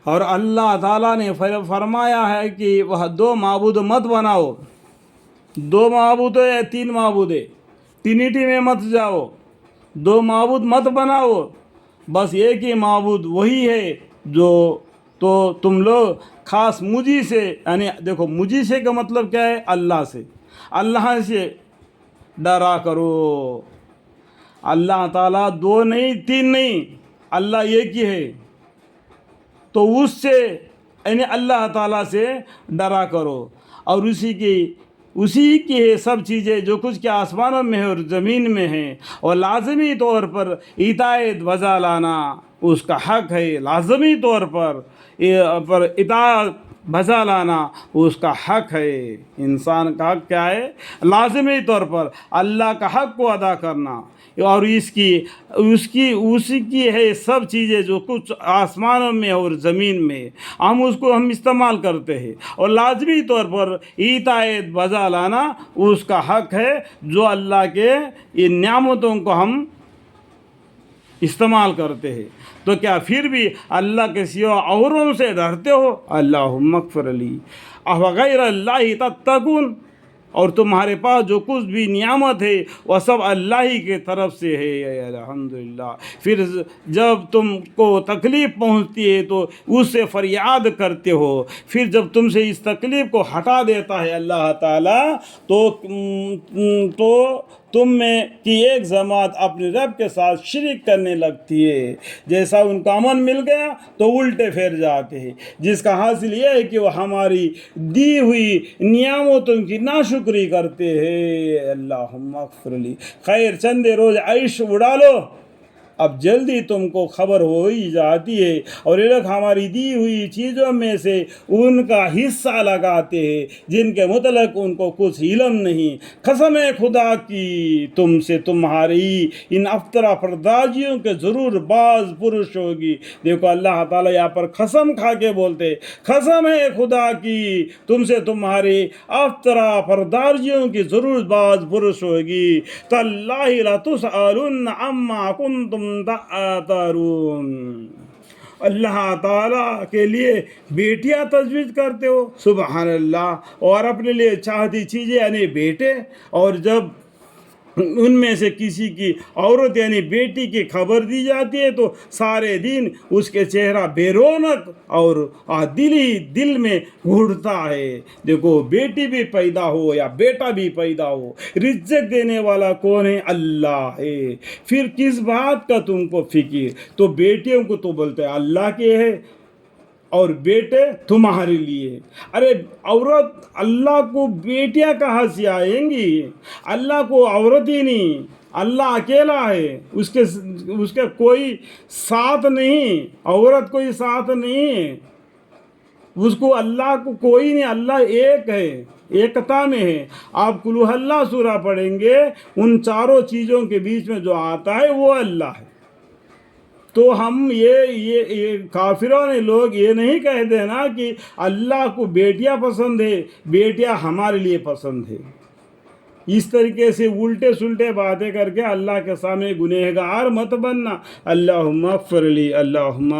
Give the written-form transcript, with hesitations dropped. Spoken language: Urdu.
اور اللہ تعالیٰ نے فرمایا ہے کہ وہ دو معبود مت بناؤ، دو معبود ہے، تین معبود ہے، ٹرینیٹی میں مت جاؤ، دو معبود مت بناؤ، بس ایک ہی معبود وہی ہے جو تو تم لوگ خاص مجھی سے، یعنی دیکھو مجھی سے کا مطلب کیا ہے؟ اللہ سے، اللہ سے ڈرا کرو۔ اللہ تعالیٰ دو نہیں، تین نہیں، اللہ ایک ہی ہے، تو اس سے یعنی اللہ تعالیٰ سے ڈرا کرو، اور اسی کی ہے سب چیزیں جو کچھ کے آسمانوں میں ہے اور زمین میں ہیں، اور لازمی طور پر اطاعت بجا لانا اس کا حق ہے، لازمی طور پر اطاعت بجا لانا اس کا حق ہے۔ انسان کا حق کیا ہے؟ لازمی طور پر اللہ کا حق کو ادا کرنا، اور اسی کی ہے سب چیزیں جو کچھ آسمانوں میں اور زمین میں، ہم استعمال کرتے ہیں، اور لازمی طور پر اطاعت بجا لانا اس کا حق ہے، جو اللہ کے ان نعمتوں کو ہم استعمال کرتے ہیں۔ تو کیا پھر بھی اللہ کے سوا اوروں سے ڈرتے ہو؟ اللہم اغفر لی غیر اللہ تتقون، اور تمہارے پاس جو کچھ بھی نعمت ہے وہ سب اللہ ہی کے طرف سے ہے، الحمدللہ۔ پھر جب تم کو تکلیف پہنچتی ہے تو اس سے فریاد کرتے ہو، پھر جب تم سے اس تکلیف کو ہٹا دیتا ہے اللہ تعالیٰ تو تم میں کی ایک جماعت اپنے رب کے ساتھ شرک کرنے لگتی ہے، جیسا ان کو امن مل گیا تو الٹے پھیر جاتے ہیں، جس کا حاصل یہ ہے کہ وہ ہماری دی ہوئی نعمتوں کی ناشکری کرتے ہیں۔ اللہم اغفر لی، خیر چندے روز عیش اڑا لو، اب جلدی تم کو خبر ہو ہی جاتی ہے، اور یہ لوگ ہماری دی ہوئی چیزوں میں سے ان کا حصہ لگاتے ہیں جن کے متعلق ان کو کچھ علم نہیں۔ قسم ہے خدا کی تم سے تمہاری ان افطرا پردازیوں کے ضرور باز پرش ہوگی۔ دیکھو اللہ تعالیٰ یہاں پر قسم کھا کے بولتے، قسم ہے خدا کی تم سے تمہاری افطرا پردازیوں کی ضرور باز پرش ہوگی، تاللہ لتسألن عما کنتم تعترون۔ اللہ تعالیٰ کے لیے بیٹیاں تجویز کرتے ہو، سبحان اللہ، اور اپنے لیے چاہتی چیزیں یعنی بیٹے، اور جب ان میں سے کسی کی عورت یعنی بیٹی کی خبر دی جاتی ہے تو سارے دن اس کے چہرہ بے رونق اور دل ہی دل میں گھٹتا ہے۔ دیکھو بیٹی بھی پیدا ہو یا بیٹا بھی پیدا ہو، رزق دینے والا کون ہے؟ اللہ ہے، پھر کس بات کا تم کو فکر؟ تو بیٹیوں کو تو بولتے ہیں اللہ کے ہے، اور بیٹے تمہارے لیے۔ ارے عورت اللہ کو بیٹیاں کہاں سے آئیں گی؟ اللہ کو عورت ہی نہیں، اللہ اکیلا ہے، اس کے کوئی ساتھ نہیں، عورت کوئی ساتھ نہیں ہے، اس کو اللہ کو کوئی نہیں، اللہ ایک ہے، ایکتا میں ہے۔ آپ قل ھو اللہ سورہ پڑھیں گے، ان چاروں چیزوں کے بیچ میں جو آتا ہے وہ اللہ ہے۔ تو ہم یہ کافروں نے لوگ یہ نہیں کہہ دینا کہ اللہ کو بیٹیاں پسند ہے، بیٹیاں ہمارے لیے پسند ہے۔ اس طریقے سے الٹے سلٹے باتیں کر کے اللہ کے سامنے گنہگار مت بننا۔ اللہم اغفر لی، اللہم